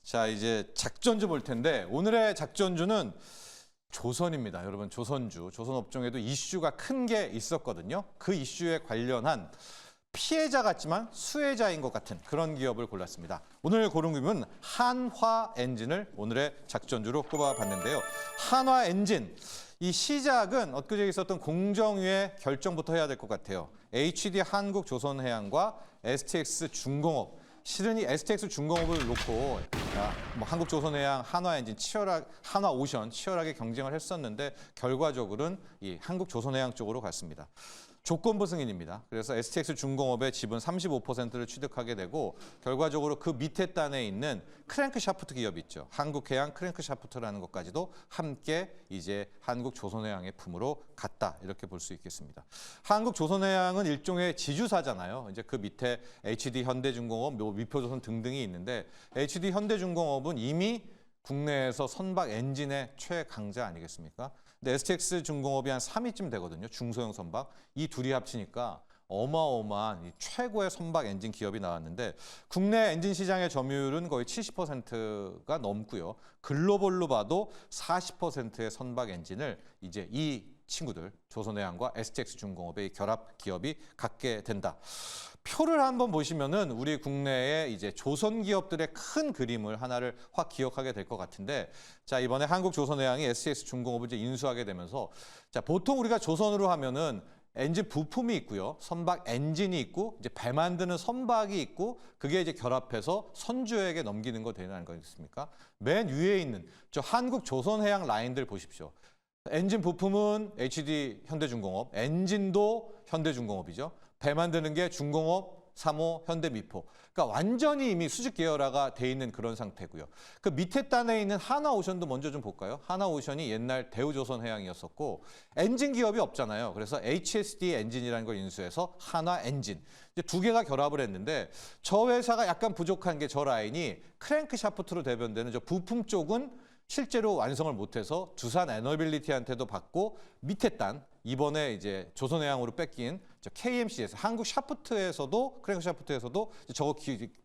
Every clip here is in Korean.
자, 이제 작전주 볼 텐데 오늘의 작전주는 조선입니다. 여러분, 조선주. 조선업종에도 이슈가 큰 게 있었거든요. 그 이슈에 관련한 피해자 같지만 수혜자인 것 같은 그런 기업을 골랐습니다. 오늘 고른 기업은 한화엔진을 오늘의 작전주로 꼽아봤는데요. 한화엔진, 이 시작은 엊그제 있었던 공정위의 결정부터 해야 될 것 같아요. HD 한국조선해양과 STX 중공업. 실은 이 STX 중공업을 놓고 뭐 한국조선해양, 한화엔진 한화오션 치열하게 경쟁을 했었는데 결과적으로는 이 한국조선해양 쪽으로 갔습니다. 조건부 승인입니다. 그래서 STX 중공업의 지분 35%를 취득하게 되고 결과적으로 그 밑에 단에 있는 크랭크샤프트 기업 있죠. 한국해양 크랭크샤프트라는 것까지도 함께 이제 한국조선해양의 품으로 갔다 이렇게 볼 수 있겠습니다. 한국조선해양은 일종의 지주사잖아요. 이제 그 밑에 HD 현대중공업, 미표조선 등등이 있는데 HD 현대중공업은 이미 국내에서 선박 엔진의 최강자 아니겠습니까? 근데 STX 중공업이 한 3위쯤 되거든요. 중소형 선박. 이 둘이 합치니까 어마어마한 최고의 선박 엔진 기업이 나왔는데 국내 엔진 시장의 점유율은 거의 70%가 넘고요. 글로벌로 봐도 40%의 선박 엔진을 이제 이 친구들 조선해양과 STX 중공업의 결합 기업이 갖게 된다. 표를 한번 보시면은 우리 국내의 이제 조선 기업들의 큰 그림을 하나를 확 기억하게 될 것 같은데, 자, 이번에 한국조선해양이 STX 중공업을 이제 인수하게 되면서, 자, 보통 우리가 조선으로 하면은 엔진 부품이 있고요, 선박 엔진이 있고, 이제 배 만드는 선박이 있고, 그게 이제 결합해서 선주에게 넘기는 거 되는 거 있습니까? 맨 위에 있는 저 한국조선해양 라인들 보십시오. 엔진 부품은 HD 현대중공업, 엔진도 현대중공업이죠. 배 만드는 게 중공업, 3호, 현대미포. 그러니까 완전히 이미 수직 계열화가 돼 있는 그런 상태고요. 그 밑에 단에 있는 한화오션도 먼저 좀 볼까요? 한화오션이 옛날 대우조선해양이었었고 엔진 기업이 없잖아요. 그래서 HSD 엔진이라는 걸 인수해서 한화엔진. 이제 두 개가 결합을 했는데 저 회사가 약간 부족한 게 저 라인이 크랭크샤프트로 대변되는 저 부품 쪽은 실제로 완성을 못해서 두산 에너빌리티한테도 받고 밑에 단 이번에 이제 조선해양으로 뺏긴 KMC에서 한국 샤프트에서도 크랭크 샤프트에서도 저거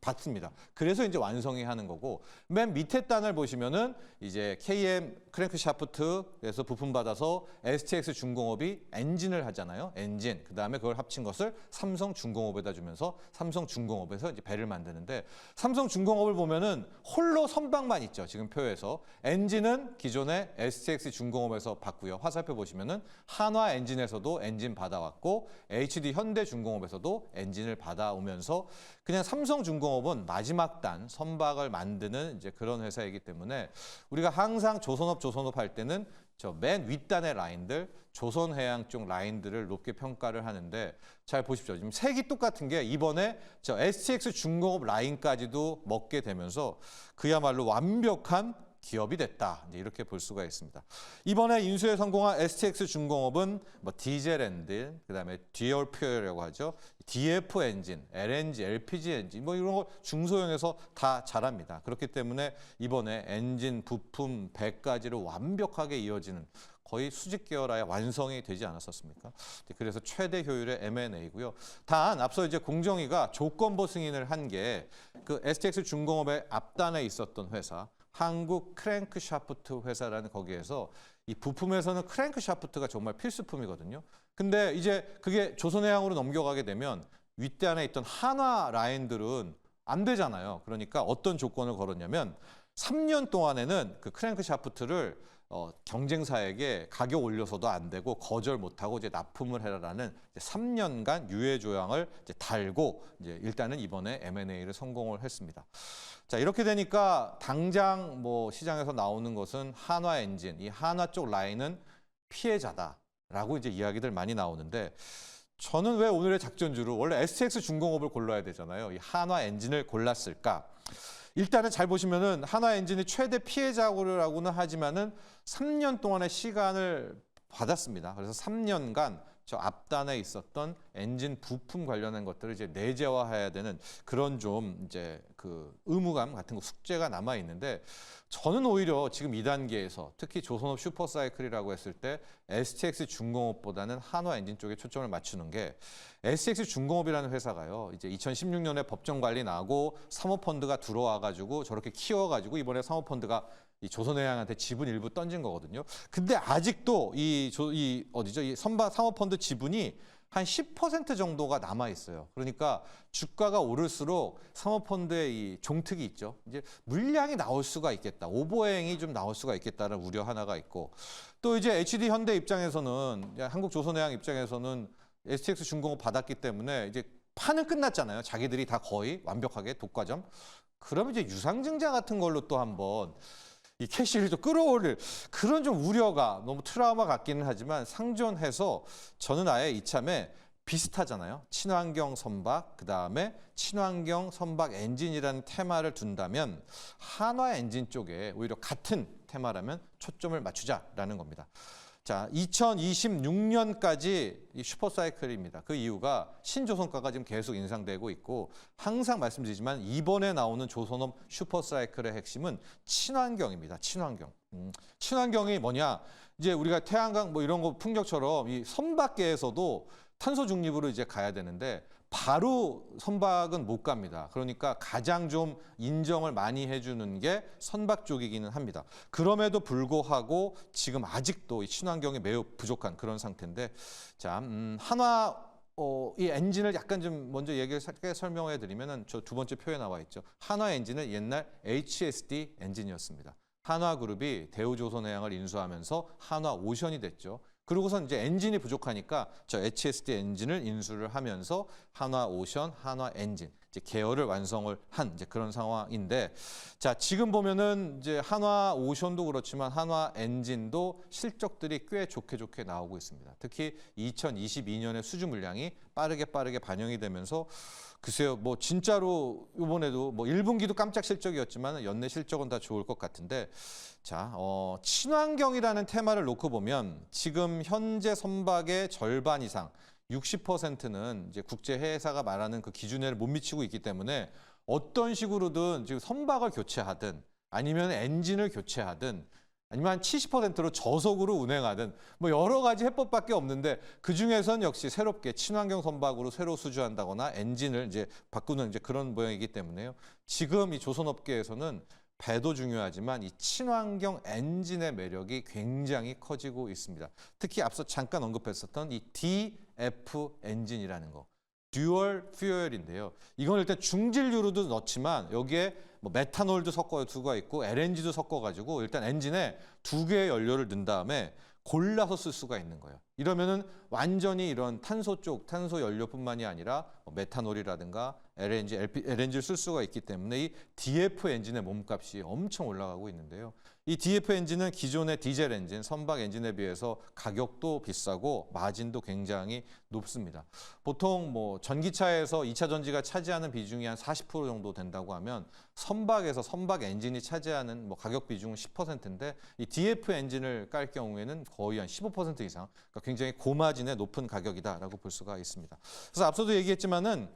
받습니다. 그래서 이제 완성이 하는 거고 맨 밑에 단을 보시면은 이제 KM 크랭크 샤프트에서 부품 받아서 STX 중공업이 엔진을 하잖아요. 엔진. 그다음에 그걸 합친 것을 삼성 중공업에다 주면서 삼성 중공업에서 이제 배를 만드는데 삼성 중공업을 보면은 홀로 선박만 있죠. 지금 표에서. 엔진은 기존의 STX 중공업에서 받고요. 화살표 보시면은 한화 엔진에서도 엔진 받아왔고 HD 현대중공업에서도 엔진을 받아오면서 그냥 삼성중공업은 마지막 단 선박을 만드는 이제 그런 회사이기 때문에 우리가 항상 조선업 할 때는 저 맨 윗단의 라인들 조선해양 쪽 라인들을 높게 평가를 하는데 잘 보십시오. 지금 색이 똑같은 게 이번에 저 STX 중공업 라인까지도 먹게 되면서 그야말로 완벽한 기업이 됐다. 이렇게 볼 수가 있습니다. 이번에 인수에 성공한 STX 중공업은 뭐 디젤 엔진, 그다음에 듀얼 퓨얼이라고 하죠. DF 엔진, LNG, LPG 엔진 뭐 이런 거 중소형에서 다 잘합니다. 그렇기 때문에 이번에 엔진, 부품, 배까지로 완벽하게 이어지는 거의 수직 계열화의 완성이 되지 않았었습니까? 그래서 최대 효율의 M&A고요. 단 앞서 이제 공정위가 조건부 승인을 한 게 그 STX 중공업의 앞단에 있었던 회사 한국 크랭크샤프트 회사라는 거기에서 이 부품에서는 크랭크샤프트가 정말 필수품이거든요. 근데 이제 그게 조선해양으로 넘겨가게 되면 윗단에 있던 한화 라인들은 안 되잖아요. 그러니까 어떤 조건을 걸었냐면 3년 동안에는 그 크랭크샤프트를 경쟁사에게 가격 올려서도 안 되고 거절 못하고 이제 납품을 해라라는 3년간 유예 조항을 이제 달고 이제 일단은 이번에 M&A를 성공을 했습니다. 자, 이렇게 되니까 당장 뭐 시장에서 나오는 것은 한화 엔진, 이 한화 쪽 라인은 피해자다라고 이제 이야기들 많이 나오는데 저는 왜 오늘의 작전주로 원래 STX 중공업을 골라야 되잖아요. 이 한화 엔진을 골랐을까? 일단은 잘 보시면은 한화 엔진이 최대 피해자라고는 하지만은 3년 동안의 시간을 받았습니다. 그래서 3년간 저 앞단에 있었던 엔진 부품 관련한 것들을 이제 내재화해야 되는 그런 좀 이제 그 의무감 같은 거 숙제가 남아 있는데 저는 오히려 지금 2단계에서 특히 조선업 슈퍼사이클이라고 했을 때 STX 중공업보다는 한화 엔진 쪽에 초점을 맞추는 게 STX 중공업이라는 회사가요. 이제 2016년에 법정 관리 나고 사모펀드가 들어와 가지고 저렇게 키워 가지고 이번에 사모펀드가 이 조선해양한테 지분 일부 던진 거거든요. 근데 아직도 이 선박 사모펀드 지분이 한 10% 정도가 남아 있어요. 그러니까 주가가 오를수록 사모펀드의 이 종특이 있죠. 이제 물량이 나올 수가 있겠다. 오버행이 좀 나올 수가 있겠다는 우려 하나가 있고 또 이제 HD 현대 입장에서는 한국조선해양 입장에서는 STX 중공업 받았기 때문에 이제 판은 끝났잖아요. 자기들이 다 거의 완벽하게 독과점. 그러면 이제 유상증자 같은 걸로 또 한번 이 캐시를 또 끌어올릴 그런 좀 우려가 너무 트라우마 같기는 하지만 상존해서 저는 아예 이참에 비슷하잖아요. 친환경 선박, 그다음에 친환경 선박 엔진이라는 테마를 둔다면 한화 엔진 쪽에 오히려 같은 테마라면 초점을 맞추자라는 겁니다. 자, 2026년까지 이 슈퍼사이클입니다. 그 이유가 신조선가가 지금 계속 인상되고 있고 항상 말씀드리지만 이번에 나오는 조선업 슈퍼사이클의 핵심은 친환경입니다. 친환경. 친환경이 뭐냐? 이제 우리가 태양광 뭐 이런 거 풍력처럼 이 선박계에서도 탄소 중립으로 이제 가야 되는데 바로 선박은 못 갑니다. 그러니까 가장 좀 인정을 많이 해주는 게 선박 쪽이기는 합니다. 그럼에도 불구하고 지금 아직도 이 친환경이 매우 부족한 그런 상태인데, 자, 한화 이 엔진을 약간 좀 먼저 얘기를 짧게 설명해 드리면은 저 두 번째 표에 나와 있죠. 한화 엔진은 옛날 HSD 엔진이었습니다. 한화그룹이 대우조선해양을 인수하면서 한화오션이 됐죠. 그러고선 이제 엔진이 부족하니까 저 HSD 엔진을 인수를 하면서 한화오션, 한화엔진 이제 계열을 완성을 한 이제 그런 상황인데, 자 지금 보면은 이제 한화오션도 그렇지만 한화엔진도 실적들이 꽤 좋게 나오고 있습니다. 특히 2022년의 수주 물량이 빠르게 반영이 되면서 글쎄요, 뭐 진짜로 이번에도 뭐 1분기도 깜짝 실적이었지만 연내 실적은 다 좋을 것 같은데, 자, 친환경이라는 테마를 놓고 보면 지금 현재 선박의 절반 이상 60%는 이제 국제 해외사가 말하는 그 기준에를 못 미치고 있기 때문에 어떤 식으로든 지금 선박을 교체하든 아니면 엔진을 교체하든 아니면 한 70%로 저속으로 운행하든 뭐 여러 가지 해법밖에 없는데 그 중에선 역시 새롭게 친환경 선박으로 새로 수주한다거나 엔진을 이제 바꾸는 이제 그런 모양이기 때문에요. 지금 이 조선업계에서는 배도 중요하지만 이 친환경 엔진의 매력이 굉장히 커지고 있습니다. 특히 앞서 잠깐 언급했었던 이 DF 엔진이라는 거. 듀얼 퓨얼인데요. 이건 일단 중질유로도 넣지만 여기에 뭐 메탄올도 섞어 두가 있고 LNG도 섞어가지고 일단 엔진에 두 개의 연료를 넣은 다음에 골라서 쓸 수가 있는 거예요. 이러면은 완전히 이런 탄소 쪽, 탄소 연료뿐만이 아니라 메탄올이라든가 LNG를 쓸 수가 있기 때문에 이 DF 엔진의 몸값이 엄청 올라가고 있는데요. 이 DF 엔진은 기존의 디젤 엔진, 선박 엔진에 비해서 가격도 비싸고 마진도 굉장히 높습니다. 보통 뭐 전기차에서 2차 전지가 차지하는 비중이 한 40% 정도 된다고 하면 선박에서 선박 엔진이 차지하는 뭐 가격 비중은 10%인데 이 DF 엔진을 깔 경우에는 거의 한 15% 이상, 그러니까 굉장히 고마진의 높은 가격이다라고 볼 수가 있습니다. 그래서 앞서도 얘기했지만은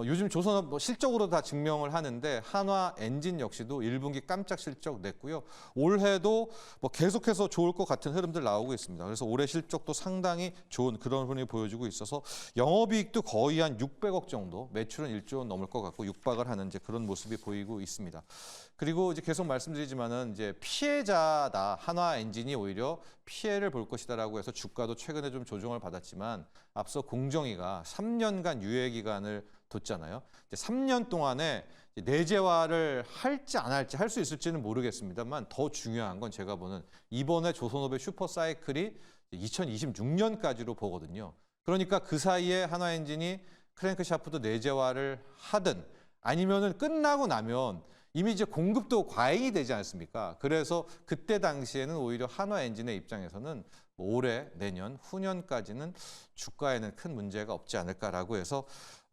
요즘 조선업 실적으로 다 증명을 하는데 한화 엔진 역시도 1분기 깜짝 실적 냈고요. 올해도 계속해서 좋을 것 같은 흐름들 나오고 있습니다. 그래서 올해 실적도 상당히 좋은 그런 흐름이 보여주고 있어서 영업이익도 거의 한 600억 정도, 매출은 1조 원 넘을 것 같고 육박을 하는 이제 그런 모습이 보이고 있습니다. 그리고 이제 계속 말씀드리지만은 이제 피해자다, 한화 엔진이 오히려 피해를 볼 것이다라고 해서 주가도 최근에 좀 조정을 받았지만 앞서 공정위가 3년간 유예 기간을 뒀잖아요. 이제 3년 동안에 내재화를 할지 안 할지 할 수 있을지는 모르겠습니다만 더 중요한 건 제가 보는 이번에 조선업의 슈퍼사이클이 2026년까지로 보거든요. 그러니까 그 사이에 한화엔진이 크랭크샤프트 내재화를 하든 아니면은 끝나고 나면 이미 이제 공급도 과잉이 되지 않습니까? 그래서 그때 당시에는 오히려 한화엔진의 입장에서는 올해, 내년, 후년까지는 주가에는 큰 문제가 없지 않을까라고 해서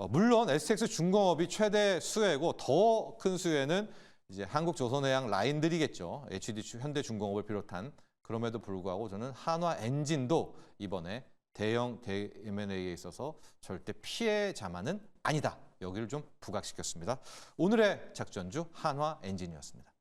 물론 STX 중공업이 최대 수혜고 더 큰 수혜는 이제 한국조선해양 라인들이겠죠. HD 현대중공업을 비롯한. 그럼에도 불구하고 저는 한화엔진도 이번에 대형 M&A에 있어서 절대 피해자만은 아니다. 여기를 좀 부각시켰습니다. 오늘의 작전주 한화엔진이었습니다.